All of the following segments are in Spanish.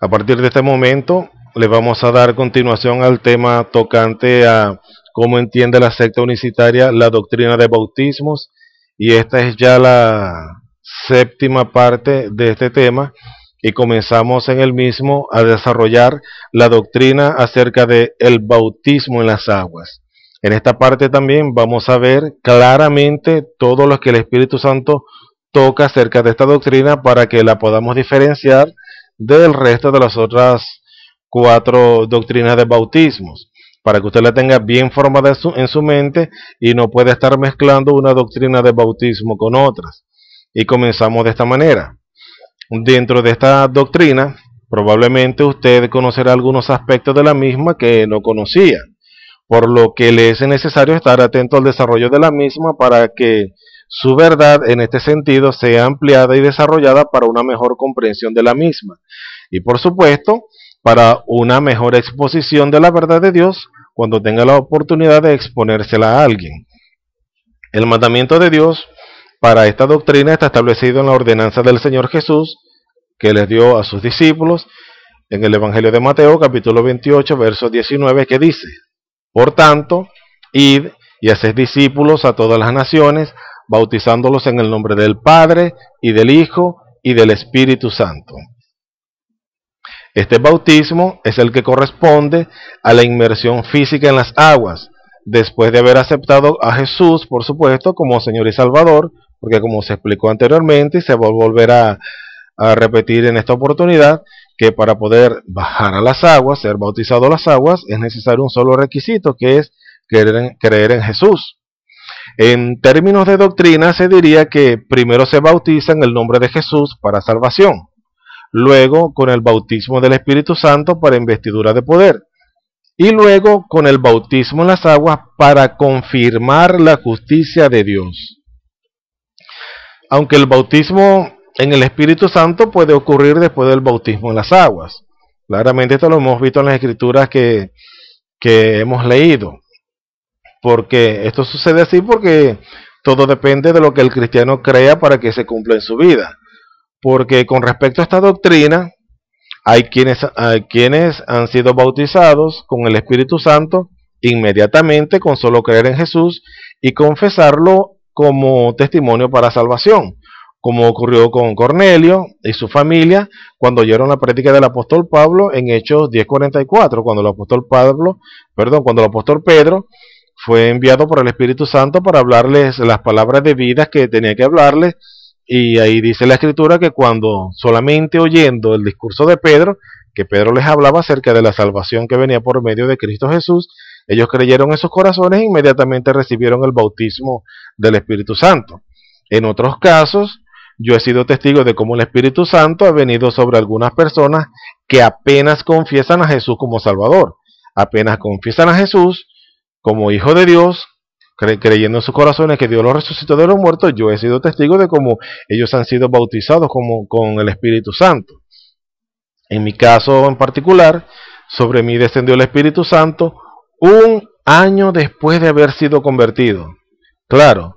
A partir de este momento le vamos a dar continuación al tema tocante a cómo entiende la secta unicitaria la doctrina de bautismos, y esta es ya la séptima parte de este tema, y comenzamos en el mismo a desarrollar la doctrina acerca de el bautismo en las aguas. En esta parte también vamos a ver claramente todo lo que el Espíritu Santo toca acerca de esta doctrina para que la podamos diferenciar del resto de las otras 4 doctrinas de bautismos, para que usted la tenga bien formada en su mente y no pueda estar mezclando una doctrina de bautismo con otras. Y comenzamos de esta manera. Dentro de esta doctrina, probablemente usted conocerá algunos aspectos de la misma que no conocía, por lo que le es necesario estar atento al desarrollo de la misma para que su verdad en este sentido sea ampliada y desarrollada para una mejor comprensión de la misma. Y por supuesto, para una mejor exposición de la verdad de Dios cuando tenga la oportunidad de exponérsela a alguien. El mandamiento de Dios para esta doctrina está establecido en la ordenanza del Señor Jesús que les dio a sus discípulos en el Evangelio de Mateo, capítulo 28, verso 19, que dice: por tanto, id y haced discípulos a todas las naciones, bautizándolos en el nombre del Padre, y del Hijo, y del Espíritu Santo. Este bautismo es el que corresponde a la inmersión física en las aguas, después de haber aceptado a Jesús, por supuesto, como Señor y Salvador, porque como se explicó anteriormente y se va a volver a repetir en esta oportunidad, que para poder bajar a las aguas, ser bautizado a las aguas, es necesario un solo requisito, que es creer en Jesús. En términos de doctrina se diría que primero se bautiza en el nombre de Jesús para salvación, luego con el bautismo del Espíritu Santo para investidura de poder, y luego con el bautismo en las aguas para confirmar la justicia de Dios. Aunque el bautismo en el Espíritu Santo puede ocurrir después del bautismo en las aguas. Claramente esto lo hemos visto en las escrituras que hemos leído. Porque esto sucede así porque todo depende de lo que el cristiano crea para que se cumpla en su vida. Porque con respecto a esta doctrina, hay quienes han sido bautizados con el Espíritu Santo inmediatamente con solo creer en Jesús y confesarlo como testimonio para salvación, como ocurrió con Cornelio y su familia cuando oyeron la prédica del apóstol Pablo en Hechos 10:44, cuando el apóstol Pedro fue enviado por el Espíritu Santo para hablarles las palabras de vida que tenía que hablarles. Y ahí dice la escritura que cuando solamente oyendo el discurso de Pedro, que Pedro les hablaba acerca de la salvación que venía por medio de Cristo Jesús, ellos creyeron en sus corazones e inmediatamente recibieron el bautismo del Espíritu Santo. En otros casos, yo he sido testigo de cómo el Espíritu Santo ha venido sobre algunas personas que apenas confiesan a Jesús como Salvador, apenas confiesan a Jesús como Hijo de Dios, creyendo en sus corazones que Dios los resucitó de los muertos. Yo he sido testigo de cómo ellos han sido bautizados con el Espíritu Santo. En mi caso en particular, sobre mí descendió el Espíritu Santo un año después de haber sido convertido. Claro,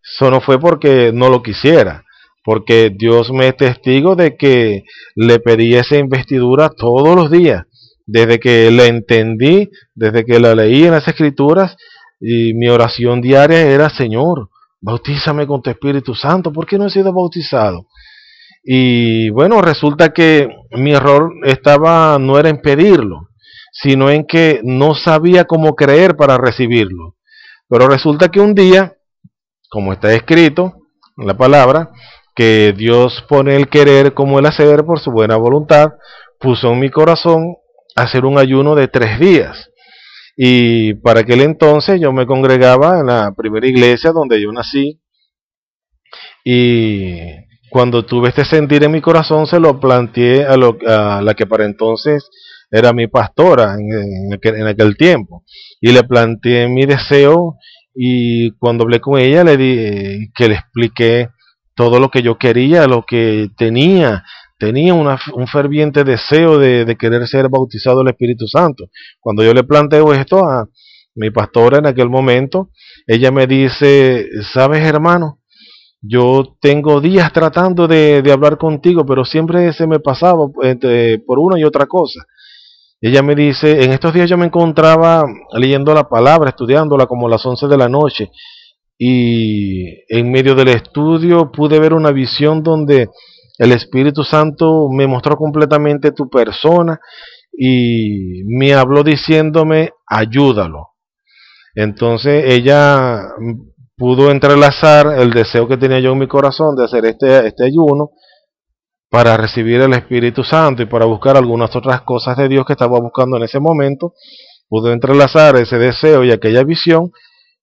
eso no fue porque no lo quisiera, porque Dios me es testigo de que le pedí esa investidura todos los días, desde que la entendí, desde que la leí en las Escrituras. Y mi oración diaria era: Señor, bautízame con tu Espíritu Santo. ¿Por qué no he sido bautizado? Y bueno, resulta que mi error no era en pedirlo, sino en que no sabía cómo creer para recibirlo. Pero resulta que un día, como está escrito en la palabra, que Dios pone el querer como el hacer por su buena voluntad, puso en mi corazón hacer un ayuno de 3 días. Y para aquel entonces yo me congregaba en la primera iglesia donde yo nací, y cuando tuve este sentir en mi corazón se lo planteé a la que para entonces era mi pastora en aquel tiempo, y le planteé mi deseo, y cuando hablé con ella que le expliqué todo lo que yo quería, lo que tenía un ferviente deseo de querer ser bautizado del Espíritu Santo. Cuando yo le planteo esto a mi pastora en aquel momento, ella me dice: ¿sabes, hermano? yo tengo días tratando de hablar contigo, pero siempre se me pasaba por una y otra cosa. Ella me dice, en estos días yo me encontraba leyendo la palabra, estudiándola como a las 11 de la noche, y en medio del estudio pude ver una visión donde el Espíritu Santo me mostró completamente tu persona y me habló diciéndome, ayúdalo. Entonces ella pudo entrelazar el deseo que tenía yo en mi corazón de hacer este ayuno para recibir el Espíritu Santo y para buscar algunas otras cosas de Dios que estaba buscando en ese momento. Pudo entrelazar ese deseo y aquella visión,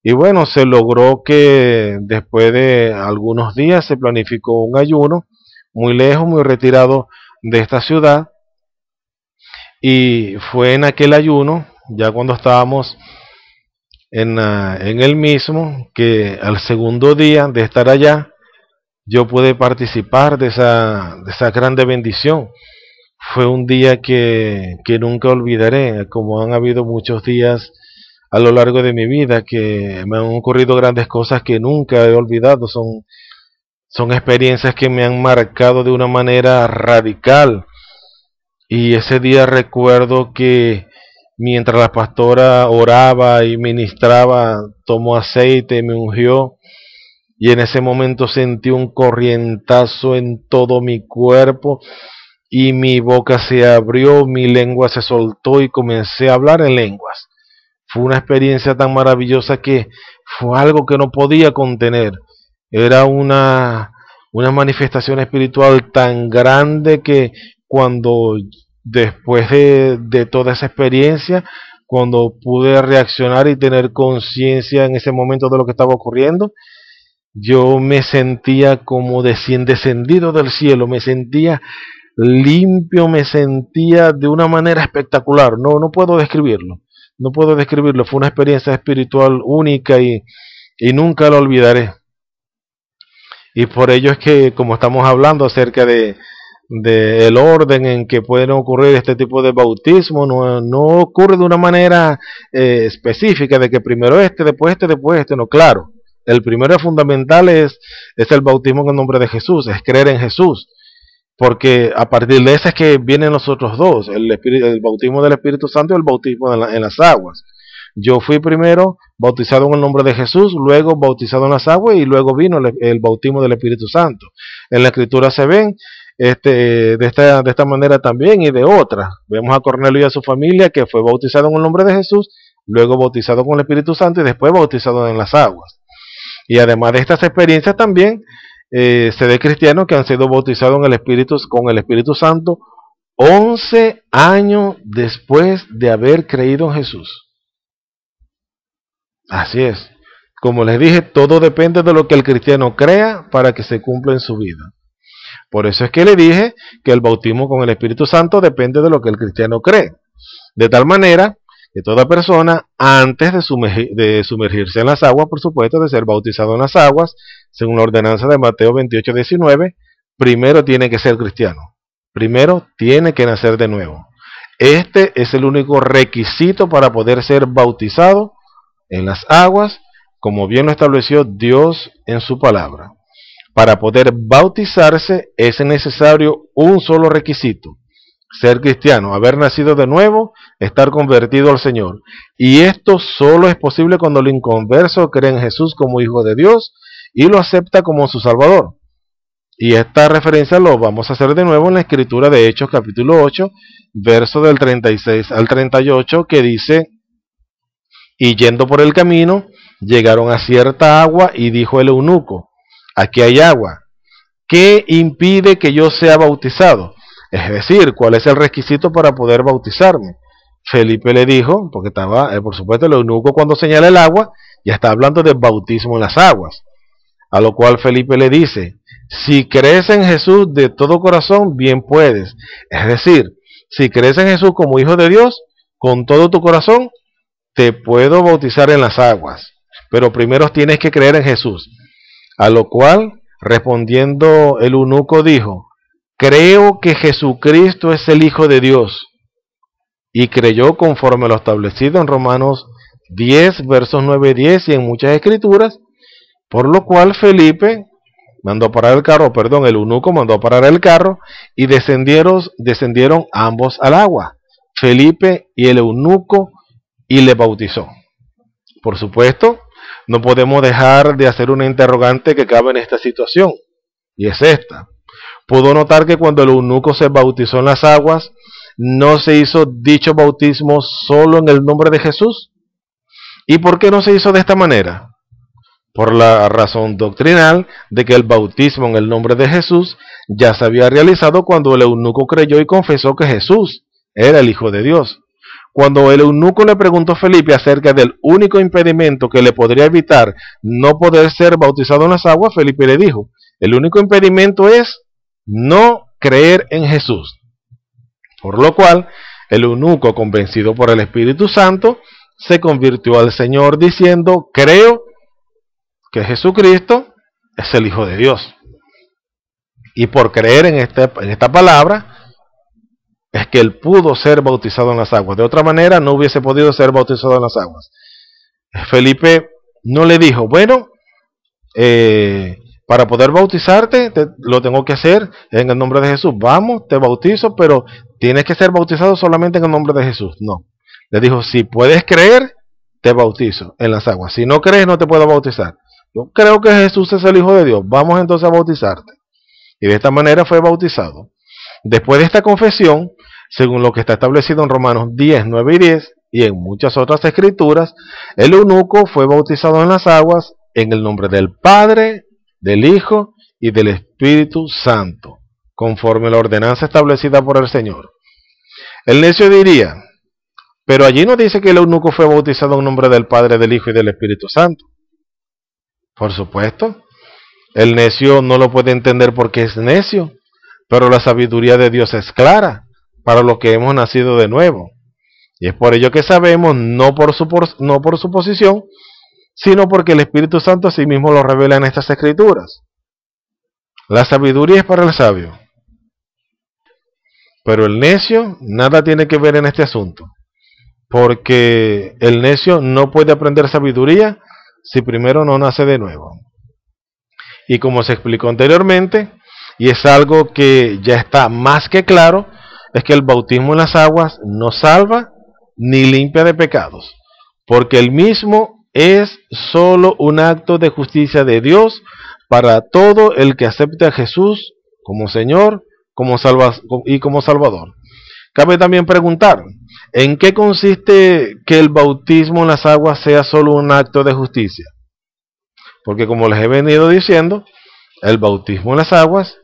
y bueno, se logró que después de algunos días se planificó un ayuno muy lejos, muy retirado de esta ciudad, y fue en aquel ayuno, ya cuando estábamos en el mismo, que al segundo día de estar allá, yo pude participar de esa grande bendición. Fue un día que nunca olvidaré, como han habido muchos días a lo largo de mi vida que me han ocurrido grandes cosas que nunca he olvidado. Son experiencias que me han marcado de una manera radical. Y ese día recuerdo que mientras la pastora oraba y ministraba, tomó aceite, me ungió, y en ese momento sentí un corrientazo en todo mi cuerpo y mi boca se abrió, mi lengua se soltó y comencé a hablar en lenguas. Fue una experiencia tan maravillosa que fue algo que no podía contener. Era una manifestación espiritual tan grande que cuando después de toda esa experiencia, cuando pude reaccionar y tener conciencia en ese momento de lo que estaba ocurriendo, yo me sentía como descendido del cielo, me sentía limpio, me sentía de una manera espectacular. No puedo describirlo, no puedo describirlo. Fue una experiencia espiritual única y nunca la olvidaré. Y por ello es que, como estamos hablando acerca de el orden en que pueden ocurrir este tipo de bautismo, no ocurre de una manera específica, de que primero después después no, claro. El primero fundamental es el bautismo en el nombre de Jesús, es creer en Jesús, porque a partir de ese es que vienen los otros dos, el bautismo del Espíritu Santo y el bautismo en las aguas. Yo fui primero bautizado en el nombre de Jesús, luego bautizado en las aguas y luego vino el bautismo del Espíritu Santo. En la Escritura se ven de esta manera también y de otra. Vemos a Cornelio y a su familia que fue bautizado en el nombre de Jesús, luego bautizado con el Espíritu Santo y después bautizado en las aguas. Y además de estas experiencias también se ve cristianos que han sido bautizados con el Espíritu Santo 11 años después de haber creído en Jesús. Así es. Como les dije, todo depende de lo que el cristiano crea para que se cumpla en su vida. Por eso es que le dije que el bautismo con el Espíritu Santo depende de lo que el cristiano cree. De tal manera que toda persona, antes de sumergirse en las aguas, por supuesto, de ser bautizado en las aguas, según la ordenanza de Mateo 28:19, primero tiene que ser cristiano. Primero tiene que nacer de nuevo. Este es el único requisito para poder ser bautizado en las aguas, como bien lo estableció Dios en su palabra. Para poder bautizarse es necesario un solo requisito: ser cristiano, haber nacido de nuevo, estar convertido al Señor. Y esto solo es posible cuando el inconverso cree en Jesús como Hijo de Dios y lo acepta como su Salvador. Y esta referencia lo vamos a hacer de nuevo en la escritura de Hechos capítulo 8, verso del 36 al 38, que dice: y yendo por el camino, llegaron a cierta agua y dijo el eunuco: aquí hay agua, ¿qué impide que yo sea bautizado? Es decir, ¿cuál es el requisito para poder bautizarme? Felipe le dijo, porque estaba, por supuesto, el eunuco cuando señala el agua, ya está hablando de bautismo en las aguas. A lo cual Felipe le dice: si crees en Jesús de todo corazón, bien puedes. Es decir, si crees en Jesús como Hijo de Dios, con todo tu corazón, te puedo bautizar en las aguas. Pero primero tienes que creer en Jesús. A lo cual, respondiendo el eunuco, dijo: creo que Jesucristo es el Hijo de Dios. Y creyó conforme a lo establecido en Romanos 10, versos 9 y 10 y en muchas escrituras, por lo cual Felipe mandó parar el carro, perdón, el eunuco mandó parar el carro y descendieron ambos al agua, Felipe y el eunuco, y le bautizó. Por supuesto, no podemos dejar de hacer una interrogante que cabe en esta situación, y es esta. Pudo notar que cuando el eunuco se bautizó en las aguas, no se hizo dicho bautismo solo en el nombre de Jesús. ¿Y por qué no se hizo de esta manera? Por la razón doctrinal de que el bautismo en el nombre de Jesús ya se había realizado cuando el eunuco creyó y confesó que Jesús era el Hijo de Dios. Cuando el eunuco le preguntó a Felipe acerca del único impedimento que le podría evitar no poder ser bautizado en las aguas, Felipe le dijo, el único impedimento es no creer en Jesús. Por lo cual, el eunuco, convencido por el Espíritu Santo, se convirtió al Señor diciendo, creo que Jesucristo es el Hijo de Dios. Y por creer en esta palabra, es que él pudo ser bautizado en las aguas. De otra manera, no hubiese podido ser bautizado en las aguas. Felipe no le dijo, bueno, para poder bautizarte, lo tengo que hacer en el nombre de Jesús. Vamos, te bautizo, pero tienes que ser bautizado solamente en el nombre de Jesús. No. Le dijo, si puedes creer, te bautizo en las aguas. Si no crees, no te puedo bautizar. Yo creo que Jesús es el Hijo de Dios. Vamos entonces a bautizarte. Y de esta manera fue bautizado. Después de esta confesión, según lo que está establecido en Romanos 10, 9 y 10, y en muchas otras escrituras, el eunuco fue bautizado en las aguas en el nombre del Padre, del Hijo y del Espíritu Santo, conforme la ordenanza establecida por el Señor. El necio diría, pero allí no dice que el eunuco fue bautizado en nombre del Padre, del Hijo y del Espíritu Santo. Por supuesto, el necio no lo puede entender porque es necio, pero la sabiduría de Dios es clara para los que hemos nacido de nuevo. Y es por ello que sabemos, no por suposición, sino porque el Espíritu Santo sí mismo lo revela en estas escrituras. La sabiduría es para el sabio, pero el necio nada tiene que ver en este asunto, porque el necio no puede aprender sabiduría si primero no nace de nuevo. Y como se explicó anteriormente, y es algo que ya está más que claro, es que el bautismo en las aguas no salva ni limpia de pecados, porque el mismo es solo un acto de justicia de Dios para todo el que acepte a Jesús como Señor y como Salvador. Cabe también preguntar, ¿en qué consiste que el bautismo en las aguas sea solo un acto de justicia? Porque como les he venido diciendo, el bautismo en las aguas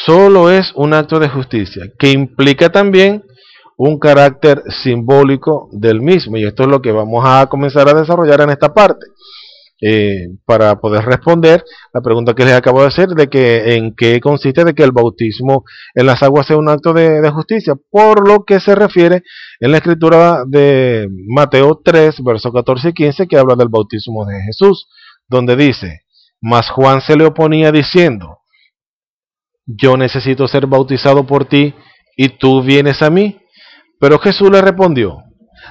solo es un acto de justicia, que implica también un carácter simbólico del mismo. Y esto es lo que vamos a comenzar a desarrollar en esta parte, para poder responder la pregunta que les acabo de hacer, de que en qué consiste de que el bautismo en las aguas sea un acto de justicia, por lo que se refiere en la escritura de Mateo 3, versos 14 y 15, que habla del bautismo de Jesús, donde dice, mas Juan se le oponía diciendo, yo necesito ser bautizado por ti, y tú vienes a mí. Pero Jesús le respondió,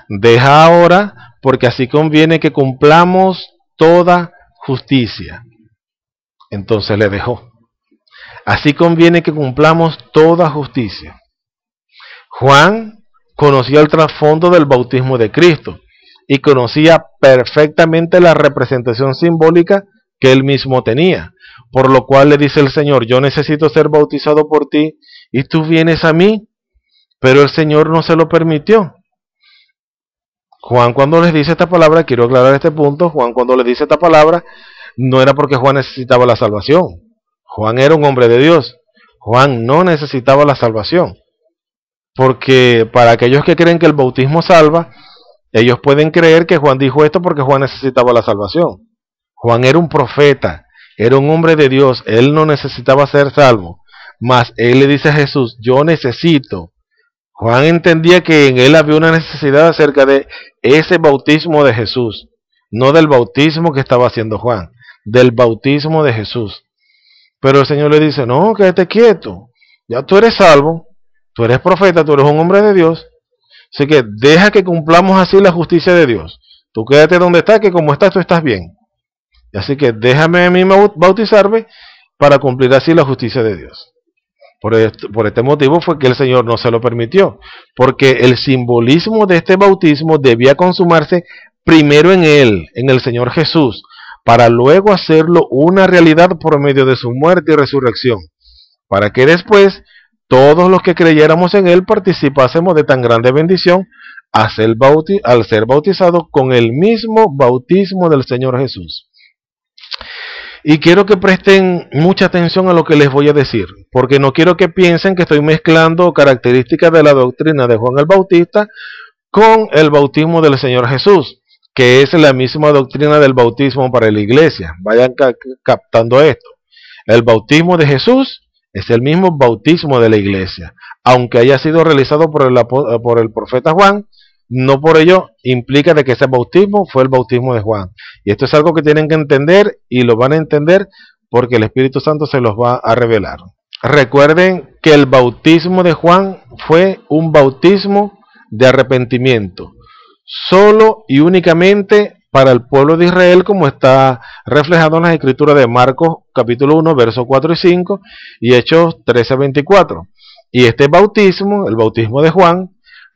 deja ahora, porque así conviene que cumplamos toda justicia. Entonces le dejó. Así conviene que cumplamos toda justicia. Juan conocía el trasfondo del bautismo de Cristo y conocía perfectamente la representación simbólica que él mismo tenía, por lo cual le dice el Señor, yo necesito ser bautizado por ti y tú vienes a mí, pero el Señor no se lo permitió. Juan cuando les dice esta palabra, quiero aclarar este punto, Juan cuando les dice esta palabra, no era porque Juan necesitaba la salvación. Juan era un hombre de Dios. Juan no necesitaba la salvación. Porque para aquellos que creen que el bautismo salva, ellos pueden creer que Juan dijo esto porque Juan necesitaba la salvación. Juan era un profeta, era un hombre de Dios, él no necesitaba ser salvo. Mas él le dice a Jesús, yo necesito. Juan entendía que en él había una necesidad acerca de ese bautismo de Jesús, no del bautismo que estaba haciendo Juan, del bautismo de Jesús. Pero el Señor le dice, no, quédate quieto, ya tú eres salvo, tú eres profeta, tú eres un hombre de Dios, así que deja que cumplamos así la justicia de Dios. Tú quédate donde estás, que como estás tú estás bien. Así que déjame a mí bautizarme para cumplir así la justicia de Dios. Por este motivo fue que el Señor no se lo permitió, porque el simbolismo de este bautismo debía consumarse primero en Él, en el Señor Jesús, para luego hacerlo una realidad por medio de su muerte y resurrección, para que después todos los que creyéramos en Él participásemos de tan grande bendición al ser bautizados con el mismo bautismo del Señor Jesús. Y quiero que presten mucha atención a lo que les voy a decir, porque no quiero que piensen que estoy mezclando características de la doctrina de Juan el Bautista con el bautismo del Señor Jesús, que es la misma doctrina del bautismo para la iglesia. Vayan captando esto. El bautismo de Jesús es el mismo bautismo de la iglesia, aunque haya sido realizado por el profeta Juan. No por ello implica de que ese bautismo fue el bautismo de Juan. Y esto es algo que tienen que entender, y lo van a entender porque el Espíritu Santo se los va a revelar. Recuerden que el bautismo de Juan fue un bautismo de arrepentimiento, solo y únicamente para el pueblo de Israel, como está reflejado en las escrituras de Marcos capítulo 1, versos 4 y 5, y Hechos 13 a 24. Y este bautismo, el bautismo de Juan,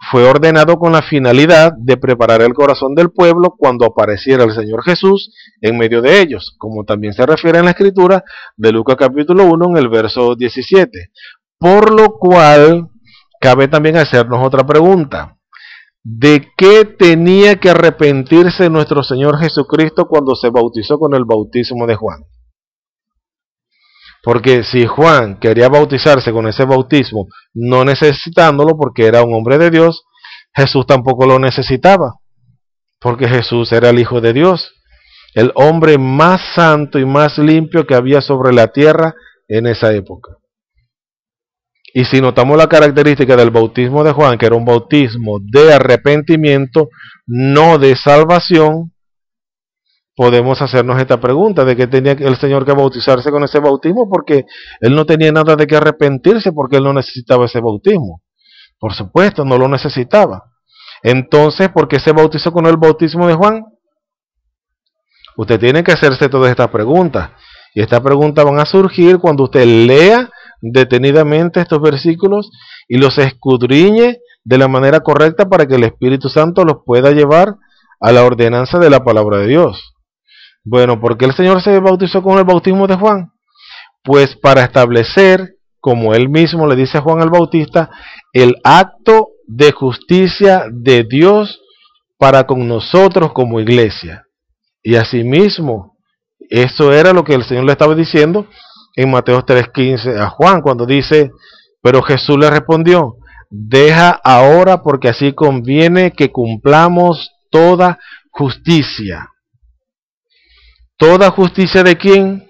fue ordenado con la finalidad de preparar el corazón del pueblo cuando apareciera el Señor Jesús en medio de ellos, como también se refiere en la escritura de Lucas capítulo 1 en el verso 17. Por lo cual, cabe también hacernos otra pregunta. ¿De qué tenía que arrepentirse nuestro Señor Jesucristo cuando se bautizó con el bautismo de Juan? Porque si Juan quería bautizarse con ese bautismo, no necesitándolo porque era un hombre de Dios, Jesús tampoco lo necesitaba, porque Jesús era el Hijo de Dios, el hombre más santo y más limpio que había sobre la tierra en esa época. Y si notamos la característica del bautismo de Juan, que era un bautismo de arrepentimiento, no de salvación, podemos hacernos esta pregunta, de que tenía el Señor que bautizarse con ese bautismo, porque Él no tenía nada de que arrepentirse, porque Él no necesitaba ese bautismo. Por supuesto, no lo necesitaba. Entonces, ¿por qué se bautizó con el bautismo de Juan? Usted tiene que hacerse todas estas preguntas, y estas preguntas van a surgir cuando usted lea detenidamente estos versículos y los escudriñe de la manera correcta para que el Espíritu Santo los pueda llevar a la ordenanza de la palabra de Dios. Bueno, ¿por qué el Señor se bautizó con el bautismo de Juan? Pues para establecer, como él mismo le dice a Juan el Bautista, el acto de justicia de Dios para con nosotros como iglesia. Y asimismo, eso era lo que el Señor le estaba diciendo en Mateo 3:15 a Juan, cuando dice, pero Jesús le respondió, deja ahora porque así conviene que cumplamos toda justicia. ¿Toda justicia de quién?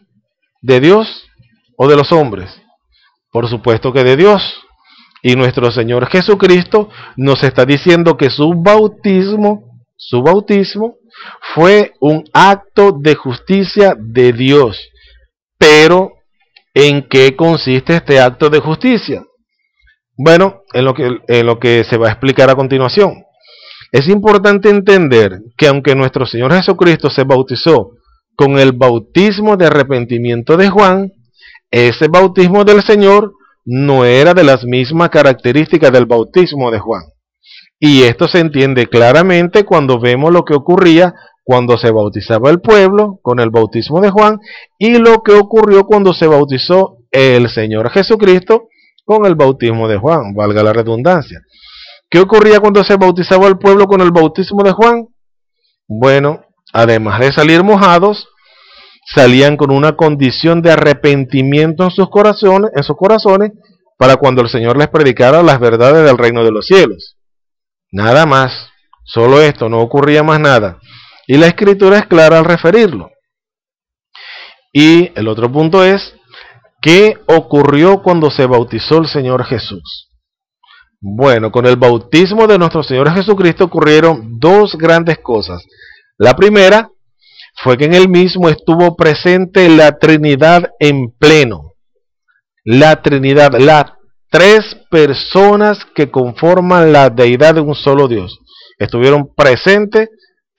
¿De Dios o de los hombres? Por supuesto que de Dios. Y nuestro Señor Jesucristo nos está diciendo que su bautismo fue un acto de justicia de Dios. Pero, ¿en qué consiste este acto de justicia? Bueno, en lo que se va a explicar a continuación. Es importante entender que aunque nuestro Señor Jesucristo se bautizó con el bautismo de arrepentimiento de Juan, ese bautismo del Señor no era de las mismas características del bautismo de Juan. Y esto se entiende claramente cuando vemos lo que ocurría cuando se bautizaba el pueblo con el bautismo de Juan y lo que ocurrió cuando se bautizó el Señor Jesucristo con el bautismo de Juan, valga la redundancia. ¿Qué ocurría cuando se bautizaba el pueblo con el bautismo de Juan? Bueno, además de salir mojados, salían con una condición de arrepentimiento en sus corazones para cuando el Señor les predicara las verdades del reino de los cielos. Nada más, solo esto, no ocurría más nada. Y la Escritura es clara al referirlo. Y el otro punto es, ¿qué ocurrió cuando se bautizó el Señor Jesús? Bueno, con el bautismo de nuestro Señor Jesucristo ocurrieron dos grandes cosas. La primera fue que en él mismo estuvo presente la Trinidad en pleno. La Trinidad, las tres personas que conforman la deidad de un solo Dios, estuvieron presentes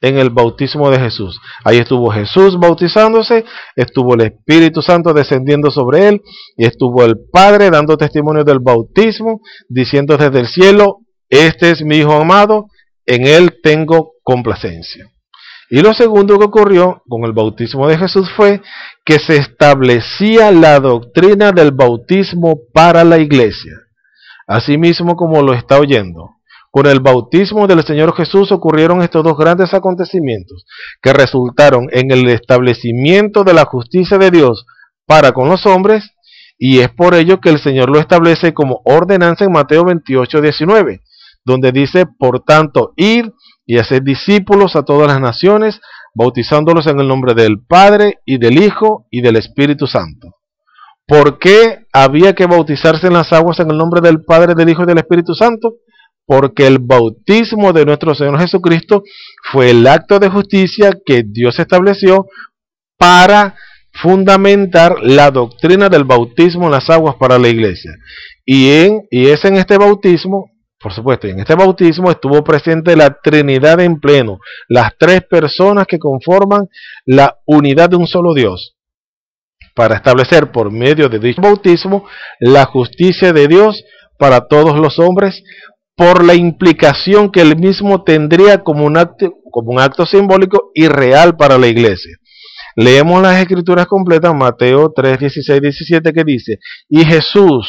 en el bautismo de Jesús. Ahí estuvo Jesús bautizándose, estuvo el Espíritu Santo descendiendo sobre él, y estuvo el Padre dando testimonio del bautismo, diciendo desde el cielo: este es mi Hijo amado, en él tengo complacencia. Y lo segundo que ocurrió con el bautismo de Jesús fue que se establecía la doctrina del bautismo para la iglesia. Asimismo, como lo está oyendo, con el bautismo del Señor Jesús ocurrieron estos dos grandes acontecimientos que resultaron en el establecimiento de la justicia de Dios para con los hombres, y es por ello que el Señor lo establece como ordenanza en Mateo 28:19, donde dice: por tanto, id y haced discípulos a todas las naciones, bautizándolos en el nombre del Padre, y del Hijo, y del Espíritu Santo. ¿Por qué había que bautizarse en las aguas en el nombre del Padre, del Hijo y del Espíritu Santo? Porque el bautismo de nuestro Señor Jesucristo fue el acto de justicia que Dios estableció para fundamentar la doctrina del bautismo en las aguas para la iglesia. Y es en este bautismo, por supuesto, en este bautismo estuvo presente la Trinidad en pleno, las tres personas que conforman la unidad de un solo Dios, para establecer por medio de dicho bautismo la justicia de Dios para todos los hombres, por la implicación que el mismo tendría como un acto simbólico y real para la iglesia. Leemos las escrituras completas, Mateo 3, 16, 17, que dice: y Jesús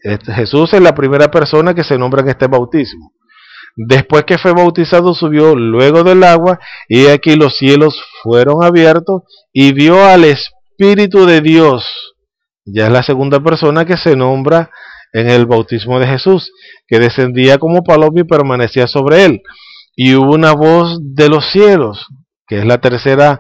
es la primera persona que se nombra en este bautismo. Después que fue bautizado, subió luego del agua, y aquí los cielos fueron abiertos, y vio al Espíritu de Dios. Ya es la segunda persona que se nombra en el bautismo de Jesús, que descendía como paloma y permanecía sobre él. Y hubo una voz de los cielos, que es la tercera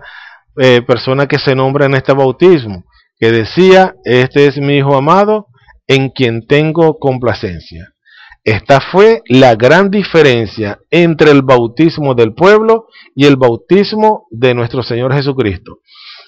persona que se nombra en este bautismo, que decía: este es mi Hijo amado, en quien tengo complacencia. Esta fue la gran diferencia entre el bautismo del pueblo y el bautismo de nuestro Señor Jesucristo.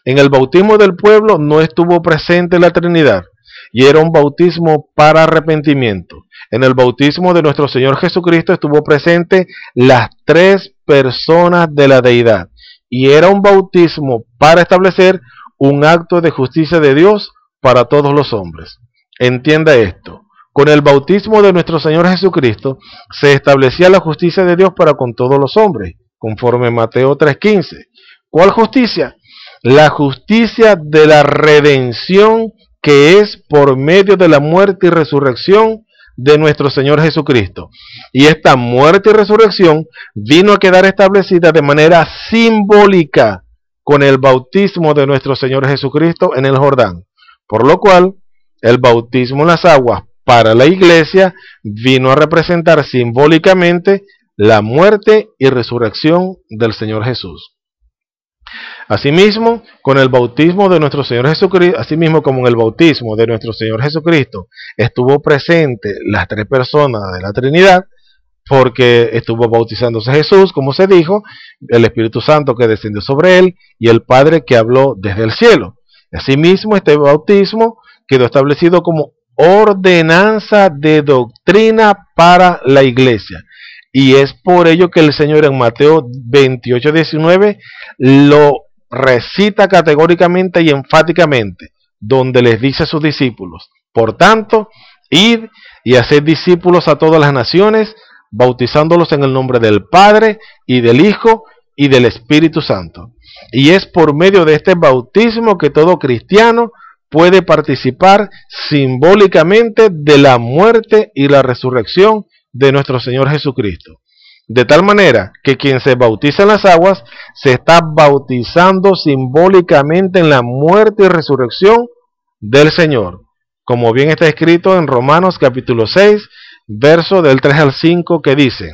En el bautismo del pueblo no estuvo presente la Trinidad, y era un bautismo para arrepentimiento. En el bautismo de nuestro Señor Jesucristo estuvo presente las tres personas de la deidad, y era un bautismo para establecer un acto de justicia de Dios para todos los hombres. Entienda esto: con el bautismo de nuestro Señor Jesucristo se establecía la justicia de Dios para con todos los hombres, conforme Mateo 3:15. ¿Cuál justicia? La justicia de la redención, que es por medio de la muerte y resurrección de nuestro Señor Jesucristo. Y esta muerte y resurrección vino a quedar establecida de manera simbólica con el bautismo de nuestro Señor Jesucristo en el Jordán, por lo cual el bautismo en las aguas para la iglesia vino a representar simbólicamente la muerte y resurrección del Señor Jesús. Asimismo, con el bautismo de nuestro Señor Jesucristo, asimismo como en el bautismo de nuestro Señor Jesucristo estuvo presente las tres personas de la Trinidad, porque estuvo bautizándose Jesús, como se dijo, el Espíritu Santo que descendió sobre él, y el Padre que habló desde el cielo. Asimismo, este bautismo quedó establecido como ordenanza de doctrina para la iglesia. Y es por ello que el Señor en Mateo 28:19 lo recita categóricamente y enfáticamente, donde les dice a sus discípulos: por tanto, id y haced discípulos a todas las naciones, bautizándolos en el nombre del Padre, y del Hijo, y del Espíritu Santo. Y es por medio de este bautismo que todo cristiano puede participar simbólicamente de la muerte y la resurrección de nuestro Señor Jesucristo. De tal manera que quien se bautiza en las aguas se está bautizando simbólicamente en la muerte y resurrección del Señor, como bien está escrito en Romanos capítulo 6, verso del 3 al 5, que dicen: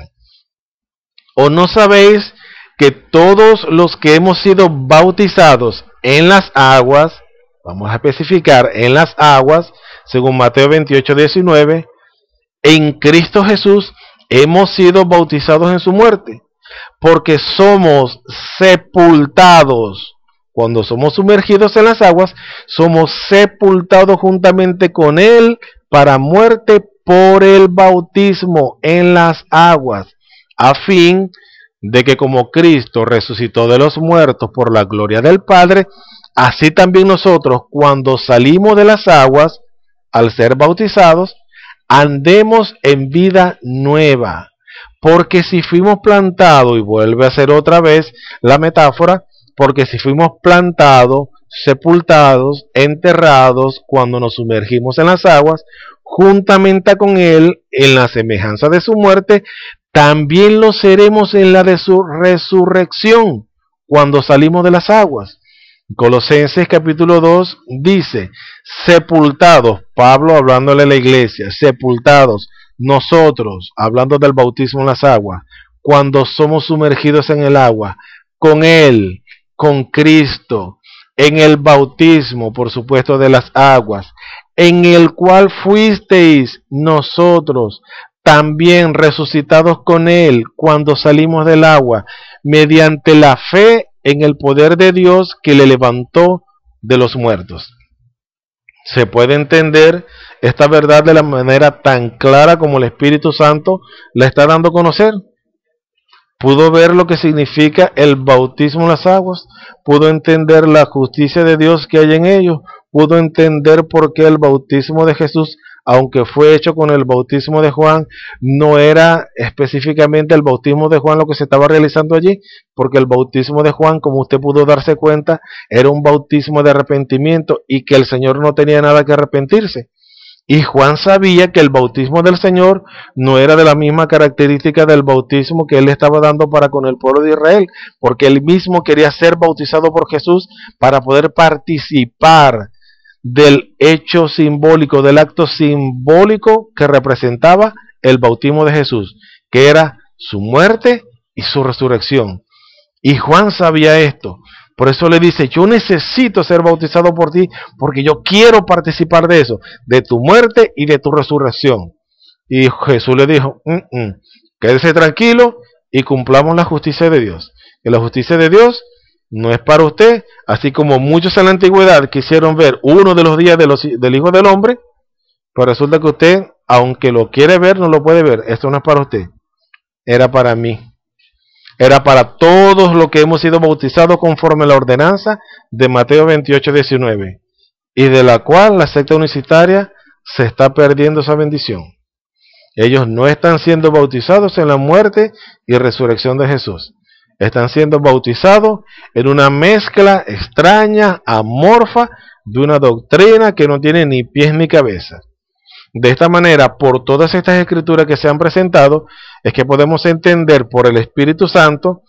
¿o no sabéis que todos los que hemos sido bautizados en las aguas, vamos a especificar, en las aguas, según Mateo 28:19, en Cristo Jesús hemos sido bautizados en su muerte? Porque somos sepultados. Cuando somos sumergidos en las aguas, somos sepultados juntamente con Él para muerte por el bautismo en las aguas, a fin de que como Cristo resucitó de los muertos por la gloria del Padre, así también nosotros, cuando salimos de las aguas, al ser bautizados, andemos en vida nueva. Porque si fuimos plantados, y vuelve a ser otra vez la metáfora, porque si fuimos plantados, sepultados, enterrados, cuando nos sumergimos en las aguas, juntamente con Él, en la semejanza de su muerte, también lo seremos en la de su resurrección, cuando salimos de las aguas. Colosenses capítulo 2 dice, sepultados, Pablo hablándole a la iglesia, sepultados, nosotros, hablando del bautismo en las aguas, cuando somos sumergidos en el agua, con Él, con Cristo, en el bautismo, por supuesto, de las aguas, en el cual fuisteis nosotros también resucitados con Él cuando salimos del agua, mediante la fe en el poder de Dios que le levantó de los muertos. Se puede entender esta verdad de la manera tan clara como el Espíritu Santo la está dando a conocer. Pudo ver lo que significa el bautismo en las aguas, pudo entender la justicia de Dios que hay en ellos, pudo entender por qué el bautismo de Jesús, aunque fue hecho con el bautismo de Juan, no era específicamente el bautismo de Juan lo que se estaba realizando allí, porque el bautismo de Juan, como usted pudo darse cuenta, era un bautismo de arrepentimiento y que el Señor no tenía nada que arrepentirse. Y Juan sabía que el bautismo del Señor no era de la misma característica del bautismo que él estaba dando para con el pueblo de Israel, porque él mismo quería ser bautizado por Jesús para poder participar del hecho simbólico, del acto simbólico que representaba el bautismo de Jesús, que era su muerte y su resurrección. Y Juan sabía esto. Por eso le dice, yo necesito ser bautizado por ti, porque yo quiero participar de eso, de tu muerte y de tu resurrección. Y Jesús le dijo, quédese tranquilo y cumplamos la justicia de Dios. Que la justicia de Dios no es para usted, así como muchos en la antigüedad quisieron ver uno de los días del Hijo del Hombre, pero resulta que usted, aunque lo quiere ver, no lo puede ver. Esto no es para usted, era para mí. Era para todos los que hemos sido bautizados conforme a la ordenanza de Mateo 28:19, y de la cual la secta unicitaria se está perdiendo esa bendición. Ellos no están siendo bautizados en la muerte y resurrección de Jesús. Están siendo bautizados en una mezcla extraña, amorfa, de una doctrina que no tiene ni pies ni cabeza. De esta manera, por todas estas escrituras que se han presentado, es que podemos entender por el Espíritu Santo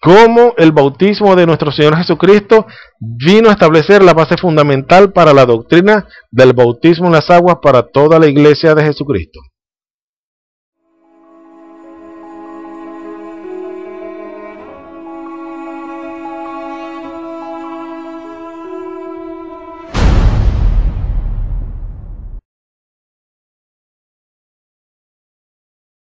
cómo el bautismo de nuestro Señor Jesucristo vino a establecer la base fundamental para la doctrina del bautismo en las aguas para toda la iglesia de Jesucristo.